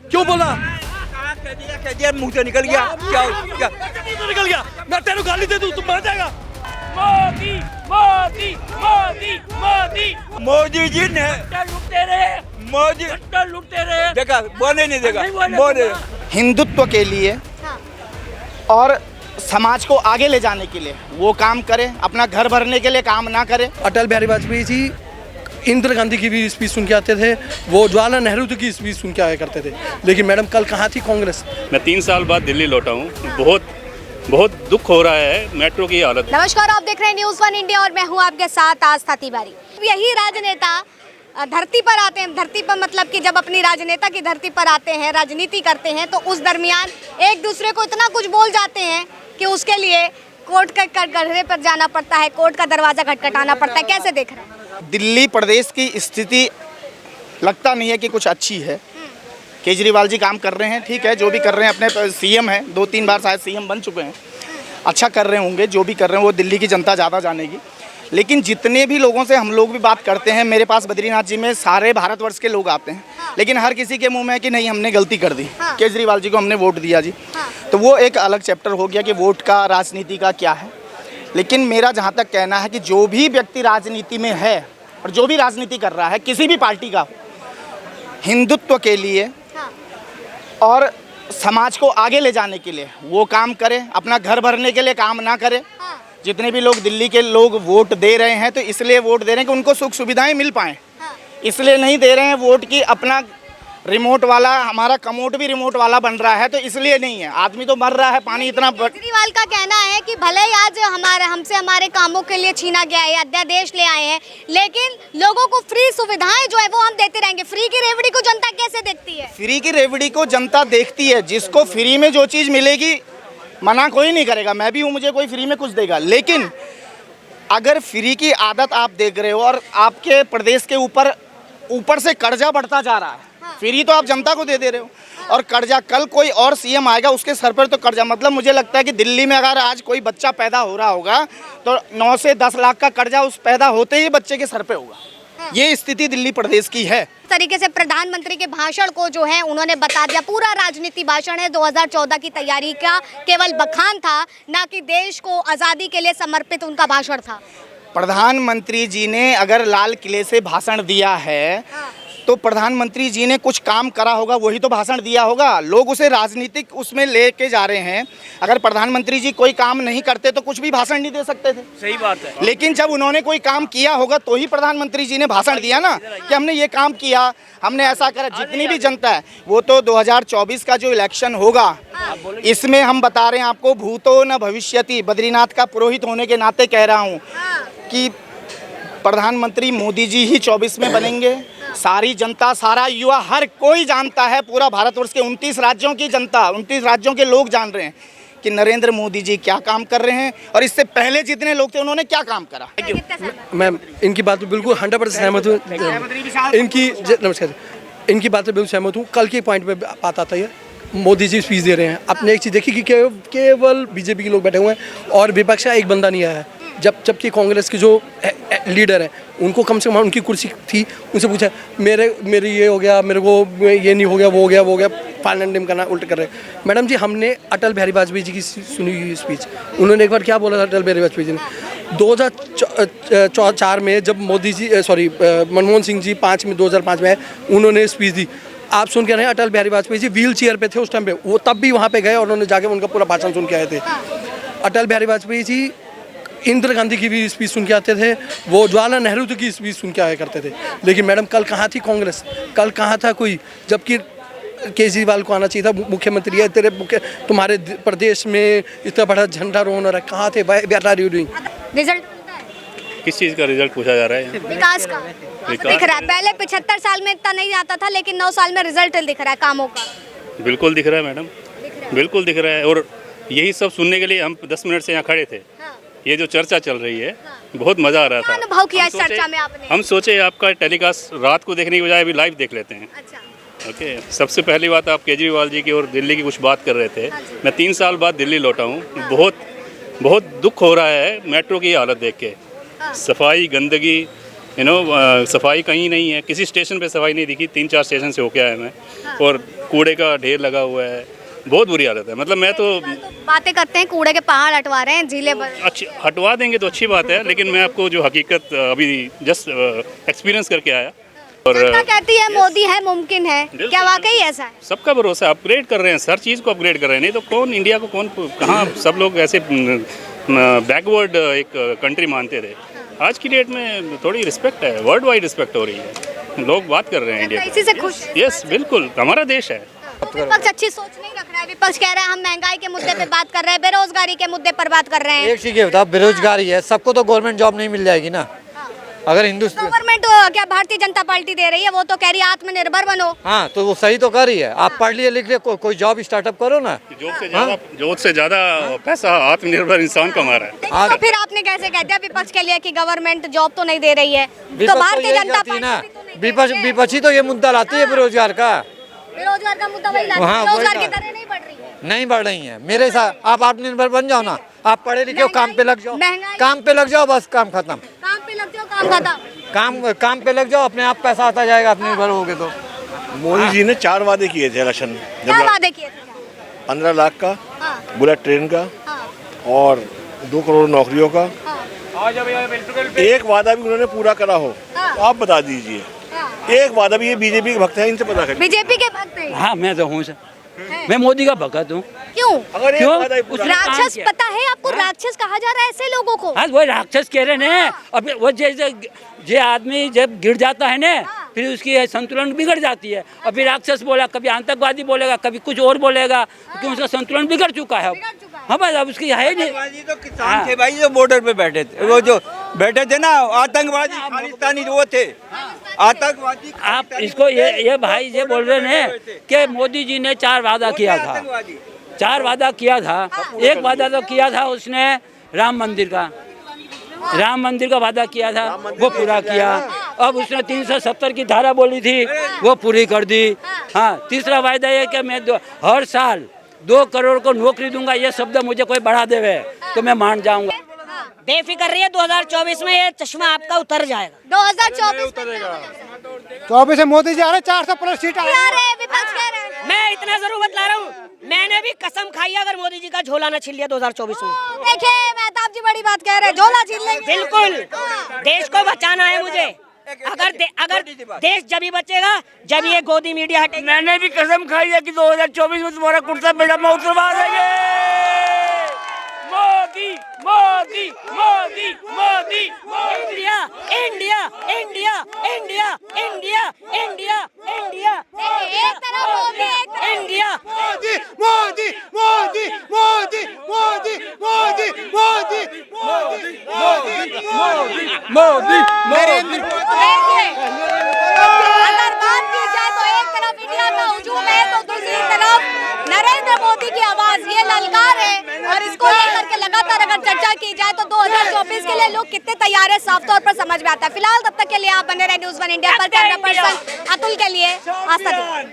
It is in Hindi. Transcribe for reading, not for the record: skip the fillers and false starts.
क्यों बोला? कह दिया मुंह से निकल गया। क्या निकल गया? मैं तेरे गाली दे दूं, तुम मर जाएगा। मोदी मोदी मोदी मोदी मोदी जी ने लुटते रहे, मोदी लुटते रहे। देखा बोलने नहीं देगा। बोले हिंदुत्व के लिए और समाज को आगे ले जाने के लिए वो काम करे, अपना घर भरने के लिए काम ना करे। अटल बिहारी वाजपेयी जी इंदिरा गांधी की भी स्पीच सुन के आते थे, वो जवाहरलाल नेहरू की स्पीच सुन के आया करते थे। लेकिन मैडम कल कहाँ थी कांग्रेस? मैं 3 साल बाद दिल्ली लौटा हूँ। बहुत दुख हो रहा है मेट्रो की हालत। नमस्कार, आप देख रहे हैं न्यूज़ 1 इंडिया और मैं हूँ आपके साथ आस्था तिवारी। यही राजनेता धरती पर आते हैं, धरती पर मतलब कि जब अपनी राजनेता की धरती पर आते हैं, राजनीति करते हैं, तो उस दरमियान एक दूसरे को इतना कुछ बोल जाते हैं कि उसके लिए कोर्ट के कटघरे पर जाना पड़ता है, कोर्ट का दरवाजा खटखटाना पड़ता है। कैसे देख रहे हैं? दिल्ली प्रदेश की स्थिति लगता नहीं है कि कुछ अच्छी है। केजरीवाल जी काम कर रहे हैं, ठीक है, जो भी कर रहे हैं, अपने सीएम हैं, 2-3 बार शायद सीएम बन चुके हैं, अच्छा कर रहे होंगे। जो भी कर रहे हैं वो दिल्ली की जनता ज़्यादा जानेगी। लेकिन जितने भी लोगों से हम लोग भी बात करते हैं, मेरे पास बद्रीनाथ जी में सारे भारतवर्ष के लोग आते हैं, लेकिन हर किसी के मुंह में है कि नहीं हमने गलती कर दी, केजरीवाल जी को हमने वोट दिया जी। तो वो एक अलग चैप्टर हो गया कि वोट का, राजनीति का क्या है। लेकिन मेरा जहाँ तक कहना है कि जो भी व्यक्ति राजनीति में है और जो भी राजनीति कर रहा है किसी भी पार्टी का, हिंदुत्व के लिए और समाज को आगे ले जाने के लिए वो काम करे, अपना घर भरने के लिए काम ना करे। जितने भी लोग दिल्ली के लोग वोट दे रहे हैं तो इसलिए वोट दे रहे हैं कि उनको सुख सुविधाएं मिल पाएँ, इसलिए नहीं दे रहे हैं वोट की अपना रिमोट वाला, हमारा कमोड भी रिमोट वाला बन रहा है तो इसलिए नहीं है। आदमी तो मर रहा है, पानी इतना। केजरीवाल का कहना है कि भले ही आज हमसे हमारे कामों के लिए छीना गया है, अध्यादेश ले आए हैं, लेकिन लोगों को फ्री सुविधाएं जो है वो हम देते रहेंगे। फ्री की रेवड़ी को जनता कैसे देखती है? फ्री की रेवड़ी को जनता देखती है, जिसको फ्री में जो चीज़ मिलेगी मना कोई नहीं करेगा। मैं भी हूँ, मुझे कोई फ्री में कुछ देगा। लेकिन अगर फ्री की आदत आप देख रहे हो और आपके प्रदेश के ऊपर से कर्जा बढ़ता जा रहा है, फ्री तो आप जनता को दे रहे हो और कर्जा, कल कोई और सीएम आएगा उसके सर पर तो कर्जा। मतलब मुझे लगता है कि दिल्ली में अगर आज कोई बच्चा पैदा हो रहा होगा तो 9 से 10 लाख का कर्जा उस पैदा होते ही बच्चे के सर पे होगा। ये स्थिति दिल्ली प्रदेश की है। इस तरीके से प्रधानमंत्री के भाषण को जो है उन्होंने बता दिया, पूरा राजनीति भाषण है, 2014 की तैयारी का केवल बखान था, ना कि देश को आज़ादी के लिए समर्पित उनका भाषण था। प्रधानमंत्री जी ने अगर लाल किले से भाषण दिया है तो प्रधानमंत्री जी ने कुछ काम करा होगा, वही तो भाषण दिया होगा। लोग उसे राजनीतिक उसमें लेके जा रहे हैं। अगर प्रधानमंत्री जी कोई काम नहीं करते तो कुछ भी भाषण नहीं दे सकते थे। सही बात है। लेकिन जब उन्होंने कोई काम किया होगा तो ही प्रधानमंत्री जी ने भाषण दिया ना कि हमने ये काम किया, हमने ऐसा करा। जितनी भी जनता है वो तो 2024 का जो इलेक्शन होगा इसमें हम बता रहे हैं आपको, भूतो न भविष्यति। बद्रीनाथ का पुरोहित होने के नाते कह रहा हूँ कि प्रधानमंत्री मोदी जी ही 24 में बनेंगे। सारी जनता, सारा युवा, हर कोई जानता है, पूरा भारतवर्ष के 29 राज्यों की जनता, 29 राज्यों के लोग जान रहे हैं कि नरेंद्र मोदी जी क्या काम कर रहे हैं और इससे पहले जितने लोग थे उन्होंने क्या काम करा। मैम इनकी बात में बिल्कुल 100% सहमत हूँ। नमस्कार, इनकी बात में बिल्कुल सहमत हूँ। कल के पॉइंट पे बात आता है, मोदी जी स्पीच दे रहे हैं। आपने एक चीज़ देखी कि केवल बीजेपी के लोग बैठे हुए हैं और विपक्ष का एक बंदा नहीं आया है। जबकि कांग्रेस के जो लीडर हैं उनको कम से कम उनकी कुर्सी थी, उनसे पूछा मेरे ये हो गया, मेरे को ये नहीं हो गया, वो हो गया, पार्लियामेंट करना उल्टा कर रहे हैं। मैडम जी, हमने अटल बिहारी वाजपेयी जी की सुनी हुई स्पीच, उन्होंने एक बार क्या बोला था अटल बिहारी वाजपेयी जी ने 2004 में, जब मनमोहन सिंह जी 2005 में उन्होंने स्पीच दी। आप सुन के रहे, अटल बिहारी वाजपेयी जी व्हील चेयर पे थे उस टाइम पे, वो तब भी वहाँ पे गए और उन्होंने जाके उनका पूरा भाषण सुन के आए थे। अटल बिहारी वाजपेयी जी इंदिरा गांधी की भी स्पीच सुन के आते थे, वो जवाहरलाल नेहरू की स्पीच सुन के आया करते थे। लेकिन मैडम कल कहाँ थी कांग्रेस? कल कहाँ था कोई? जबकि केजरीवाल को आना चाहिए था, मुख्यमंत्री है, तुम्हारे प्रदेश में इतना बड़ा झंडा रोहन हो रहा है, कहाँ थे? रिजल्ट किस चीज़ का रिजल्ट पूछा जा रहा है? विकास का दिख रहा है। पहले 75 साल में इतना नहीं आता था, लेकिन 9 साल में रिजल्ट दिख रहा है कामों का। बिल्कुल दिख रहा है मैडम, बिल्कुल दिख रहा है। और यही सब सुनने के लिए हम 10 मिनट से यहाँ खड़े थे। ये जो चर्चा चल रही है, बहुत मज़ा आ रहा था। अनुभव किया इस चर्चा में आपने? हम सोचे आपका टेलीकास्ट रात को देखने की बजाय अभी लाइव देख लेते हैं। अच्छा। ओके, सबसे पहली बात, आप केजरीवाल जी की और दिल्ली की कुछ बात कर रहे थे। मैं 3 साल बाद दिल्ली लौटा हूँ। बहुत दुख हो रहा है मेट्रो की हालत देख के। सफाई, गंदगी, सफाई कहीं नहीं है, किसी स्टेशन पे सफाई नहीं दिखी। 3-4 स्टेशन से होके आया मैं, और कूड़े का ढेर लगा हुआ है, बहुत बुरी हालत है। मतलब मैं तो बातें करते हैं कूड़े के पहाड़ हटवा रहे हैं जिले भर। अच्छी हटवा देंगे तो अच्छी बात है, लेकिन मैं आपको जो हकीकत अभी जस्ट एक्सपीरियंस करके आया। और जनता कहती है मोदी है मुमकिन है, क्या वाकई ऐसा है? सबका भरोसा, अपग्रेड कर रहे हैं, हर चीज़ को अपग्रेड कर रहे हैं। नहीं तो कौन इंडिया को कौन कहाँ सब लोग ऐसे बैकवर्ड एक कंट्री मानते थे। आज की डेट में थोड़ी रिस्पेक्ट है, वर्ल्ड वाइड रिस्पेक्ट हो रही है, लोग बात कर रहे हैं इंडिया इसी से खुश है। यस बिल्कुल, हमारा देश है। विपक्ष अच्छी सोच नहीं रख रहा है। विपक्ष कह रहा है हम महंगाई के मुद्दे पे बात कर रहे हैं, बेरोजगारी के मुद्दे पर बात कर रहे हैं। एक चीज ये बताओ, बेरोजगारी है, सबको तो गवर्नमेंट जॉब नहीं मिल जाएगी ना। अगर हिंदुस्तान गवर्नमेंट क्या भारतीय जनता पार्टी दे रही है, वो तो कह रही है आत्मनिर्भर बनो। हाँ, तो वो सही तो कर रही है। आप पढ़ लिए लिख लिए कोई जॉब स्टार्टअप करो ना। जॉब से ज्यादा पैसा आत्मनिर्भर इंसान कमा रहा है। देखिए, तो फिर आपने कैसे कह दिया विपक्ष के लिए कि गवर्नमेंट जॉब तो नहीं दे रही है? तो भारतीय जनता पार्टी विपक्षी तो ये मुद्दा लाती है बेरोजगार का। बेरोजगार का मुद्दा वही लाती है, रोजगार की दरें नहीं बढ़ रही है। नहीं बढ़ रही है मेरे साथ। आप आत्मनिर्भर बन जाओ ना, आप पढ़े लिखे हो, काम पे लग जाओ, महंगाई- काम पे लग जाओ, बस काम खत्म। काम पे लग जाओ, काम खत्म। काम पे लग जाओ, अपने आप पैसा आता जाएगा, आत्मनिर्भर होगे तो। मोदी जी ने 4 वादे किए थे इलेक्शन क्या वादे किए थे? 15 लाख का, हाँ, बुलेट ट्रेन का, हाँ, और 2 करोड़ नौकरियों का। हाँ, एक वादा भी उन्होंने पूरा करा हो तो आप बता दीजिए। हाँ। एक वादा भी, ये बीजेपी के भक्त हैं, इनसे पता करिए। बीजेपी के भक्त हैं। हाँ मैं तो हूँ सर, मैं मोदी का भगत हूँ। क्यों? अगर एक क्यों? वादा ही पूरा- उसने काम राक्षस किया। पता है आपको? राक्षस कहा जा रहा है ऐसे लोगों को। हाँ वो राक्षस कह रहे हैं। अब वो जैसे जे आदमी जब गिर जाता है ना, फिर उसकी संतुलन बिगड़ जाती है। अभी राक्षस बोला, कभी आतंकवादी बोलेगा, कभी कुछ और बोलेगा, क्योंकि उसका संतुलन बिगड़ चुका है। हाँ बस अब उसकी है नहीं। आतंकवादी तो किसान थे भाई, जो बॉर्डर पे बैठे थे, वो जो बैठे थे ना, आतंकवादी खालिस्तानी वो थे, आतंकवादी। आप इसको ये भाई ये बोल रहे हैं कि मोदी जी ने 4 वादा किया था। 4 वादा किया था। एक वादा तो किया था उसने राम मंदिर का वादा किया था, वो पूरा किया। अब उसने 370 की धारा बोली थी, वो पूरी कर दी। हाँ, तीसरा वायदा ये कि मैं हर साल 2 करोड़ को नौकरी दूंगा। ये शब्द मुझे कोई बढ़ा देवे तो मैं मान जाऊंगा। बेफिक्र रहिए, 2024 में ये चश्मा आपका उतर जाएगा। 2024 में मोदी जी आ रहे, 400+ सीट विपक्ष कह रहे हैं। मैं इतना जरूर बतला रहा हूँ, मैंने भी कसम खाई है अगर मोदी जी का झोला न छीन लिया 2024 में। देखिए मेहताब जी बड़ी बात कह रहे हैं, झोला छीन लेंगे। बिल्कुल, देश को बचाना है मुझे। अगर देश जब ही बचेगा जब ये गोदी मीडिया हटेगी। मैंने भी कसम खाई है कि 2024 में तुम्हारा कुर्ता पैजामा उतरवा देंगे। Modi Modi Modi Modi India India India India India India India एक तरफ मोदी, एक तरफ इंडिया। मोदी मोदी मोदी मोदी मोदी मोदी मोदी मोदी देखिए, अगर बात की जाए तो एक तरफ इंडिया का हुजूम है तो दूसरी तरफ नरेंद्र मोदी की आवाज ये ललकार है। और इसको लेकर के लगातार अगर चर्चा की जाए तो 2024 के लिए लोग कितने तैयार है साफ तौर पर समझ में आता है। फिलहाल तब तक के लिए आप बने रहे न्यूज़ 1 इंडिया पर। कैमरा पर्सन अतुल के लिए आस्था दी।